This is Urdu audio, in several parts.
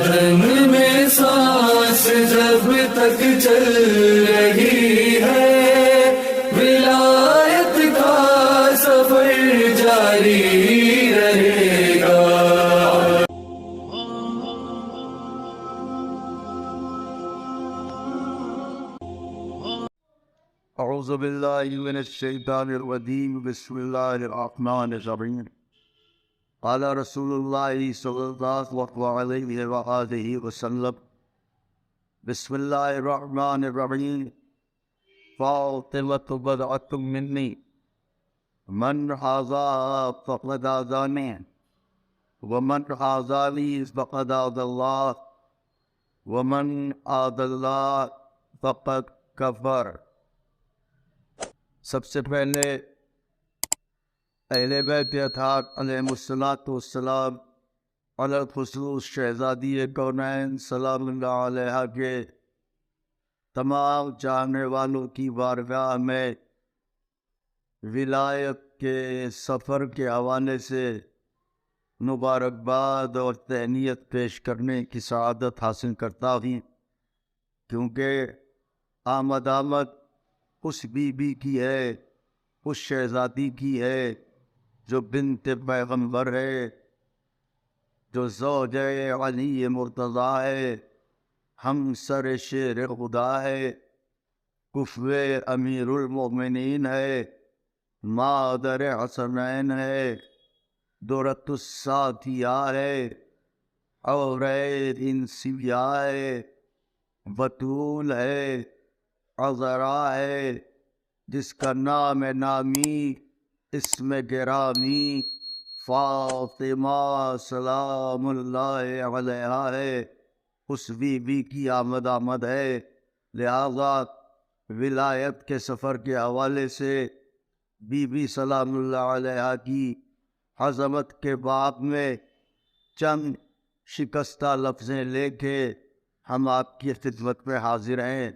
بدن میں سانس جب تک چل رہی ہے، ولایت کا سفر جاری رہے گا۔ اعوذ باللہ من الشیطان الرجیم، بسم اللہ الرحمن الرحیم۔ قال رسول اللہ صلی اللہ علیہ وآلہ وسلم، بسم اللہ الرحمن الرحیم، فاطمۃ بضعۃ منی، من حاذاها فقد آذانی، ومن حاذانی فقد آذى اللہ، ومن آذى اللہ فقد کفر۔ سب سے پہلے اہل بیت اطہار علیہ السلام علی الخصوص شہزادی کونین سلام اللہ علیہ کے تمام چاہنے والوں کی بارگاہ میں ولایت کے سفر کے حوالے سے مبارکباد اور تہنیت پیش کرنے کی سعادت حاصل کرتا ہوں، کیونکہ آمد اس بی بی کی ہے، اس شہزادی کی ہے جو بنت پیغمبر ہے، جو زوجہ علی مرتضیٰ ہے، ہم سر شیر خدا ہے، کفو امیر المؤمنین ہے، مادر حسنین ہے، درۃ الساتھیہ ہے، اور انسیہ ہے، بطول ہے، عذرا ہے، جس کا نام نامی اسم گرامی فاطمہ سلام اللہ علیہا ہے، اس بی بی کی آمد ہے۔ لہذا ولایت کے سفر کے حوالے سے بی بی سلام اللہ علیہا کی عظمت کے باب میں چند شکستہ لفظیں لے کے ہم آپ کی خدمت میں حاضر ہیں۔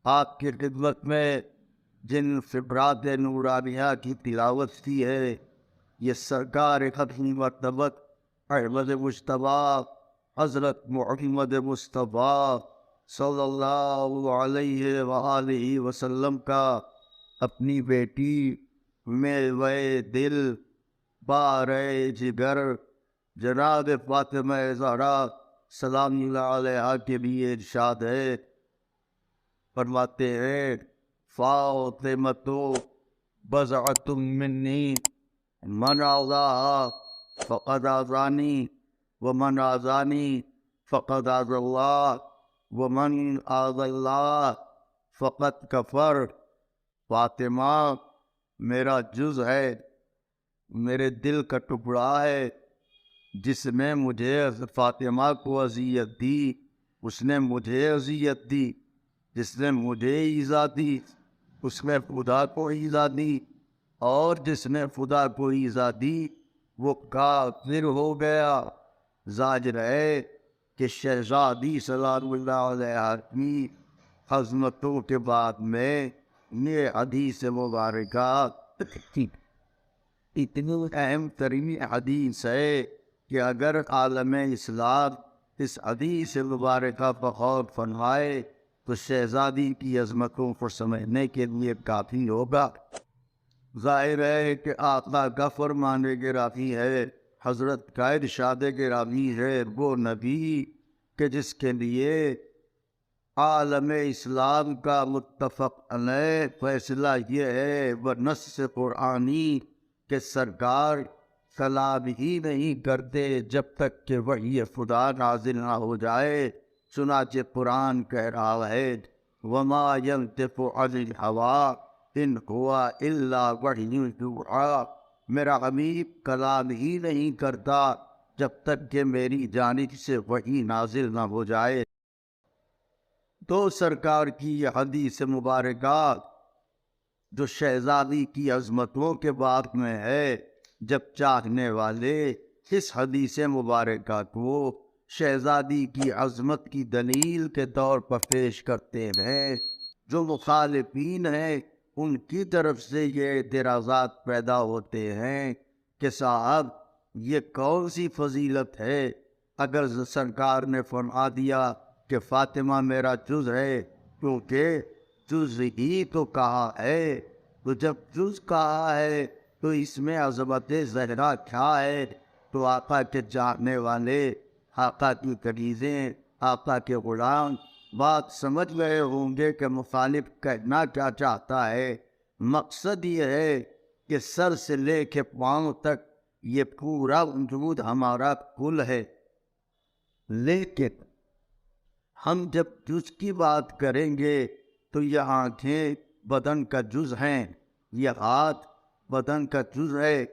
آپ کی خدمت میں جن فبرات نورانیہ کی تلاوت کی ہے، یہ سرکار ختم مرتبت احمد مجتبیٰ حضرت محمد مصطفیٰ صلی اللہ علیہ وآلہ وسلم کا اپنی بیٹی میوہ دل بارے جگر جناب فاطمہ زہرا سلام اللہ علیہ کے لیے ارشاد ہے۔ فرماتے ہیں، فاطمۃ بضعۃ منی، من آذاها فقد آذانی، ومن آذانی فقد آذى اللہ، ومن آذى اللہ فقد کفر۔ فاطمہ میرا جز ہے، میرے دل کا ٹکڑا ہے، جس نے مجھے فاطمہ کو اذیت دی، اس نے مجھے اذیت دی، جس نے مجھے ایذا دی اس نے خدا کو ایذا دی، اور جس نے خدا کو ایذا دی وہ کافر ہو گیا۔ زاجر ہے کہ شہزادی سلام اللہ علیہ کی عظمتوں کے بعد میں یہ حدیث مبارکہ اتنی اہم ترین حدیث ہے کہ اگر عالم اسلام اس حدیث مبارکہ پر غور فرمائے تو شہزادی کی عظمتوں کو سمجھنے کے لیے کافی ہوگا۔ ظاہر ہے کہ آقا کا فرمان گرامی ہے، حضرت کا ارشاد گرامی ہے، وہ نبی کہ جس کے لیے عالم اسلام کا متفق علیہ فیصلہ یہ ہے وہ نص قرآنی کہ سرکار کلام ہی نہیں کرتے جب تک کہ وحی خدا نازل نہ ہو جائے۔ چنانچہ قرآن کہہ رہا ہے، وَمَا يَنطِقُ عَنِ الْهَوَىٰ إِنْ هُوَ إِلَّا وَحْيٌ يُوحَىٰ۔ میرا حبیب کلام ہی نہیں کرتا جب تک کہ میری جانب سے وحی نازل نہ ہو جائے۔ تو سرکار کی یہ حدیث مبارکہ جو شہزادی کی عظمتوں کے باب میں ہے، جب چاہنے والے اس حدیث مبارکہ کو شہزادی کی عظمت کی دلیل کے طور پر پیش کرتے ہیں، جو مخالفین ہیں ان کی طرف سے یہ اعتراضات پیدا ہوتے ہیں کہ صاحب یہ کون سی فضیلت ہے اگر سرکار نے فرما دیا کہ فاطمہ میرا جز ہے، کیونکہ جز ہی تو کہا ہے، تو جب جز کہا ہے تو اس میں عظمت زہرا کیا ہے؟ تو آقا کے جاننے والے، آقا کی کنیزیں، آقا کے غلام بات سمجھ گئے ہوں گے کہ مخالف کہنا کیا چاہتا ہے۔ مقصد یہ ہے کہ سر سے لے کے پاؤں تک یہ پورا وجود ہمارا کل ہے، لیکن ہم جب جز کی بات کریں گے تو یہ آنکھیں بدن کا جز ہیں، یہ ہاتھ بدن کا جز ہے،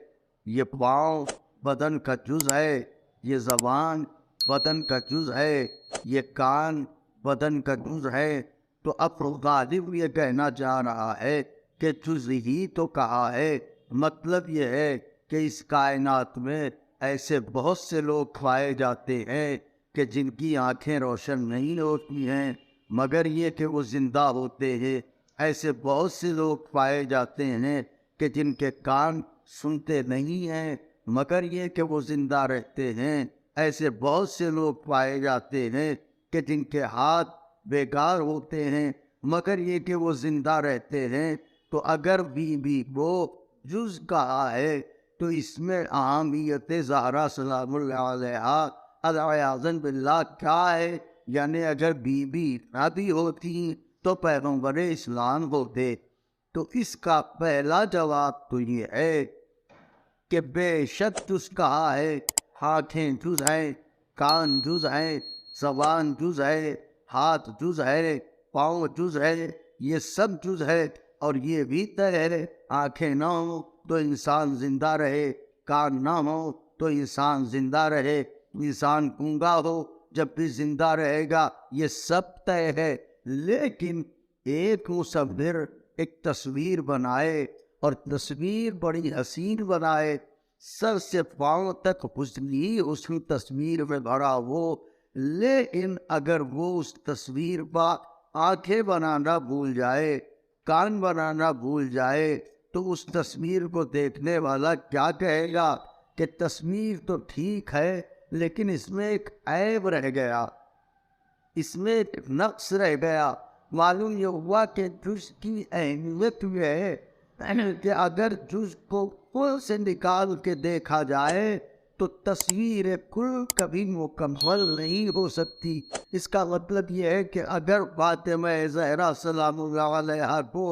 یہ پاؤں بدن کا جز ہے، یہ زبان بدن کا جز ہے، یہ کان بدن کا جز ہے۔ تو اب غالب یہ کہنا چاہ رہا ہے کہ جز ہی تو کہا ہے، مطلب یہ ہے کہ اس کائنات میں ایسے بہت سے لوگ پائے جاتے ہیں کہ جن کی آنکھیں روشن نہیں ہوتی ہیں مگر یہ کہ وہ زندہ ہوتے ہیں، ایسے بہت سے لوگ پائے جاتے ہیں کہ جن کے کان سنتے نہیں ہیں مگر یہ کہ وہ زندہ رہتے ہیں، ایسے بہت سے لوگ پائے جاتے ہیں کہ جن کے ہاتھ بیکار ہوتے ہیں مگر یہ کہ وہ زندہ رہتے ہیں۔ تو اگر بھی وہ جز کہا ہے تو اس میں اہمیت زہرا سلام اللہ علیہا العیاذ باللہ کیا ہے؟ یعنی اگر بی نہ بھی ہوتی تو پیغمبر اسلام ہوتے۔ تو اس کا پہلا جواب تو یہ ہے کہ بے شک جز کہا ہے، آنکھیں جز ہے، کان جز ہے، زبان جز ہے، ہاتھ جز ہے، پاؤں جز ہے، یہ سب جز ہے۔ اور یہ بھی طے ہے آنکھیں نہ ہوں تو انسان زندہ رہے، کان نہ ہو تو انسان زندہ رہے، انسان گونگا ہو جب بھی زندہ رہے گا، یہ سب طے ہے۔ لیکن ایک مصور ایک تصویر بنائے اور تصویر بڑی حسین بنائے، سر سے پاؤں تک حسن ہی حسن تصویر میں بھرا ہو، لیکن اگر وہ اس تصویر پر آنکھیں بنانا بھول جائے، کان بنانا بھول جائے، تو اس تصویر کو دیکھنے والا کیا کہے گا کہ تصویر تو ٹھیک ہے لیکن اس میں ایک عیب رہ گیا، اس میں ایک نقص رہ گیا۔ معلوم یہ ہوا کہ جز کی اہمیت یہ ہے کہ اگر جز کو کل سے نکال کے دیکھا جائے تو تصویر کل کبھی مکمل نہیں ہو سکتی۔ اس کا مطلب یہ ہے کہ اگر فاطمہ زہرا سلام اللہ علیہا کو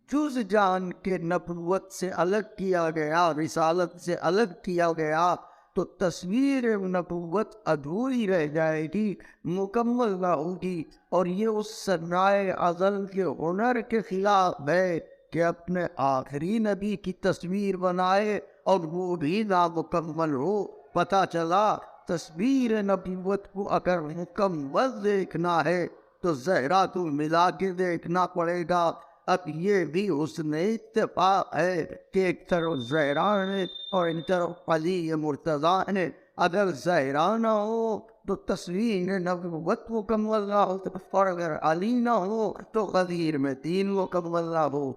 جز جان کے نبوت سے الگ کیا گیا، رسالت سے الگ کیا گیا، تو تصویر نبوت ادھوری رہ جائے گی، مکمل نہ ہوگی۔ اور یہ اس صنائع ازل کے ہنر کے خلاف ہے کہ اپنے آخری نبی کی تصویر بنائے اور وہ بھی نامکمل ہو۔ پتہ چلا تصویر نبوت کو اگر مکمل دیکھنا ہے تو زہرا کو ملا کے دیکھنا پڑے گا۔ اب یہ بھی حسن اتفاق ہے کہ ایک طرف زہرا ہے اور ایک طرف علی مرتضیٰ ہے۔ اگر زہرا نہ ہو تو تصویر نبوت مکمل نہ ہو، اور اگر علی نہ ہو تو غدیر میں دین مکمل نہ ہو۔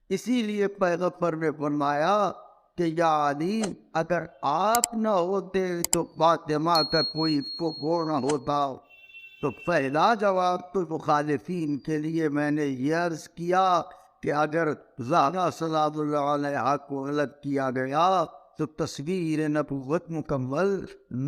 اسی لیے پیغمبر نے فرمایا کہ یا علی اگر آپ نہ ہوتے تو فاطمہ کا کوئی وہ نہ ہوتا۔ تو پہلا جواب تو مخالفین کے لیے میں نے یہ عرض کیا کہ اگر زہرا سلام اللہ علیہا کو الگ کیا گیا تو تصویر نبوت مکمل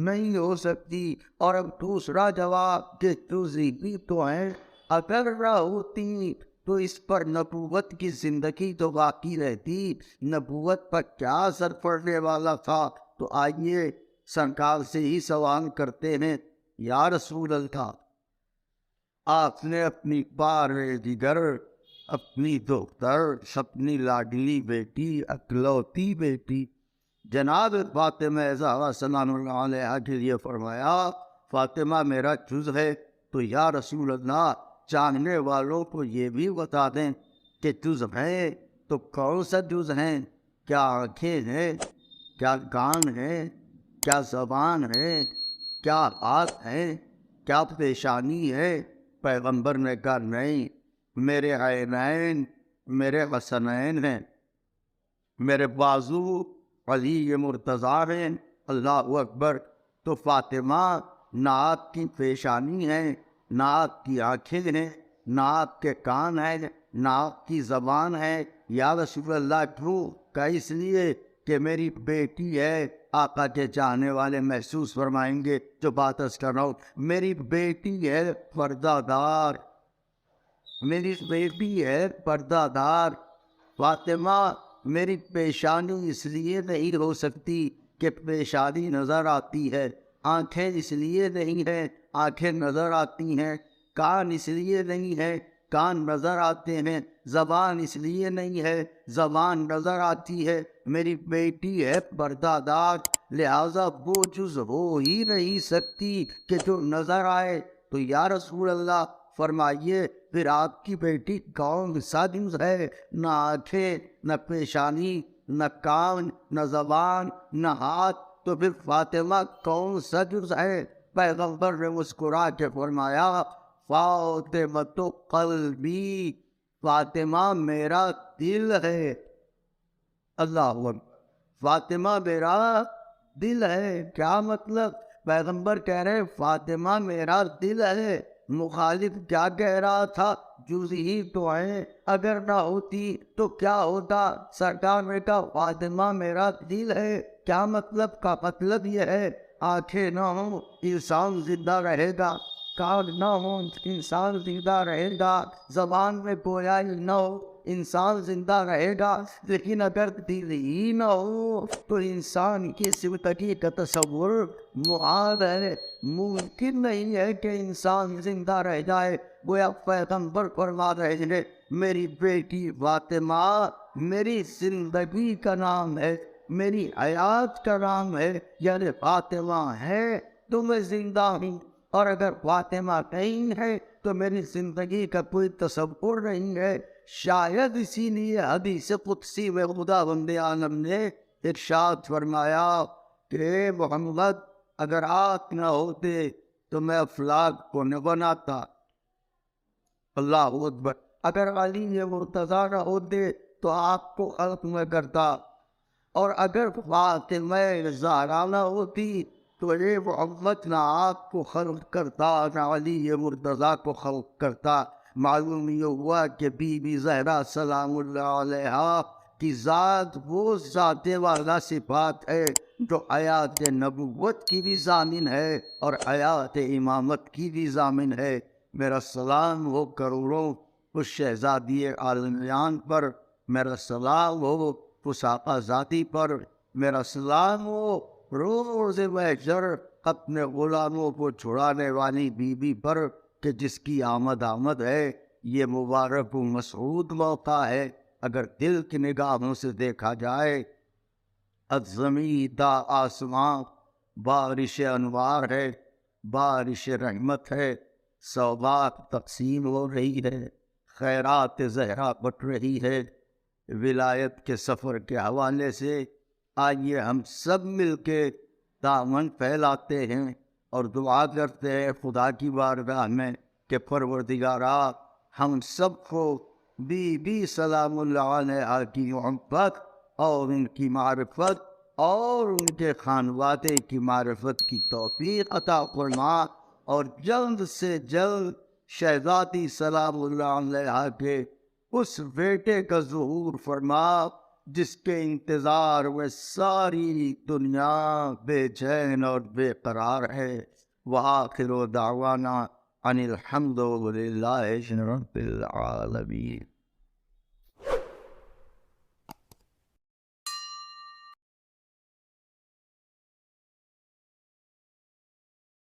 نہیں ہو سکتی۔ اور اب دوسرا جواب کہ جزئی بھی تو ہیں، اگر نہ ہوتی تو اس پر نبوت کی زندگی تو باقی رہتی، نبوت پر کیا اثر پڑنے والا تھا؟ تو آئیے سرکار سے ہی سوال کرتے ہیں، یا رسول اللہ، آپ نے اپنی بار دیگر، اپنی دختر، اپنی لاڈلی بیٹی، اکلوتی بیٹی جناب فاطمہ زہرا سلام اللہ علیہا کے لیے فرمایا فاطمہ میرا جز ہے، تو یا رسول اللہ چاہنے والوں کو یہ بھی بتا دیں کہ جز ہیں تو کون سا جز ہیں؟ کیا آنکھیں ہیں؟ کیا کان ہیں؟ کیا زبان ہے؟ کیا ہاتھ ہیں؟ کیا پیشانی ہے؟ پیغمبر نے کہا نہیں، میرے عینین، میرے حسنین ہیں، میرے بازو علی مرتضیٰ ہیں۔ اللہ اکبر! تو فاطمہ نہ آپ کی پیشانی ہے، نہ آپ کی آنکھیں ہیں، نہ آپ کے کان ہیں، نہ آپ کی زبان ہے۔ یا رسول اللہ کیوں؟ کہ اس لیے کہ میری بیٹی ہے۔ آقا کے چاہنے والے محسوس فرمائیں گے جو بات عرض کر رہا ہوں۔ میری بیٹی ہے پردہ دار، میری بیٹی ہے پردہ دار۔ فاطمہ میری پیشانی اس لیے نہیں ہو سکتی کہ پیشانی نظر آتی ہے، آنکھیں اس لیے نہیں ہیں، آنکھیں نظر آتی ہیں، کان اس لیے نہیں ہے، کان نظر آتے ہیں، زبان اس لیے نہیں ہے، زبان نظر آتی ہے۔ میری بیٹی ہے پردہ دار، لہذا وہ جز ہو ہی نہیں سکتی کہ جو نظر آئے۔ تو یا رسول اللہ فرمائیے پھر آپ کی بیٹی کون سا جز ہے؟ نہ آنکھیں، نہ پیشانی، نہ کان، نہ زبان، نہ ہاتھ، تو پھر فاطمہ کون سا جز ہے؟ پیغمبر نے مسکرا کے فرمایا فاطمۃ قلبی، فاطمہ میرا دل ہے۔ اللہ اکبر، فاطمہ میرا دل ہے۔ کیا مطلب؟ پیغمبر کہہ رہے فاطمہ میرا دل ہے۔ مخالف کیا کہہ رہا تھا؟ جز ہی تو ہے، اگر نہ ہوتی تو کیا ہوتا؟ سرکار نے کہا فاطمہ میرا دل ہے۔ کیا مطلب؟ کا مطلب یہ ہے آنکھیں نہ ہوں انسان زندہ رہے گا، کان نہ ہو انسان زندہ رہے گا، زبان میں گویائی نہ ہو انسان زندہ رہے گا، لیکن اگر دل ہی نہ ہو تو انسان کی زندگی کا تصور محال ہے، ممکن نہیں ہے کہ انسان زندہ رہ جائے۔ گویا پیغمبر فرما رہے ہیں میری بیٹی فاطمہ میری زندگی کا نام ہے، میری حیات کا نام ہے، یعنی فاطمہ ہے تو میں زندہ ہوں، اور اگر فاطمہ نہیں ہے تو میری زندگی کا کوئی تصور نہیں ہے۔ شاید اسی لیے حدیث قدسی میں خدا بند عالم نے ارشاد فرمایا کہ محمد اگر آپ نہ ہوتے تو میں افلاک کو نہ بناتا۔ اللہ اکبر، اگر علی مرتضیٰ نہ ہوتے تو آپ کو خلق میں کرتا، اور اگر فاطمہ زہرا نہ ہوتی تو یہ محمد نہ آپ کو خلق کرتا نہ علی مرتضیٰ کو خلق کرتا۔ معلوم یہ ہوا کہ بی بی زہرا سلام اللہ علیہا کی ذات وہ ذات والا صفات ہے جو حیات نبوت کی بھی ضامن ہے اور حیات امامت کی بھی ضامن ہے۔ میرا سلام ہو کروڑوں اس شہزادی عالمیان پر، میرا سلام ہو اس آقا ذاتی پر، میرا سلام ہو روز محشر اپنے غلاموں کو چھڑانے والی بی بی پر کہ جس کی آمد ہے۔ یہ مبارک و مسعود موقع ہے اگر دل کی نگاہوں سے دیکھا جائے۔ از زمین تا آسمان بارش انوار ہے، بارش رحمت ہے، سوغات تقسیم ہو رہی ہے، خیرات زہرا بٹ رہی ہے۔ ولایت کے سفر کے حوالے سے آئیے ہم سب مل کے دامن پھیلاتے ہیں اور دعا کرتے ہیں خدا کی بارگاہ میں کہ پروردگارا ہم سب کو بی بی سلام اللہ علیہ کی محبت اور ان کی معرفت اور ان کے خانوادے کی معرفت کی توفیق عطا فرما، اور جلد سے جلد شہزادی سلام اللہ علیہ کے اس بیٹے کا ظہور فرما جس کے انتظار میں ساری دنیا بے چین اور بے قرار ہے۔ وآخر دعوانا ان الحمد للہ رب العالمین۔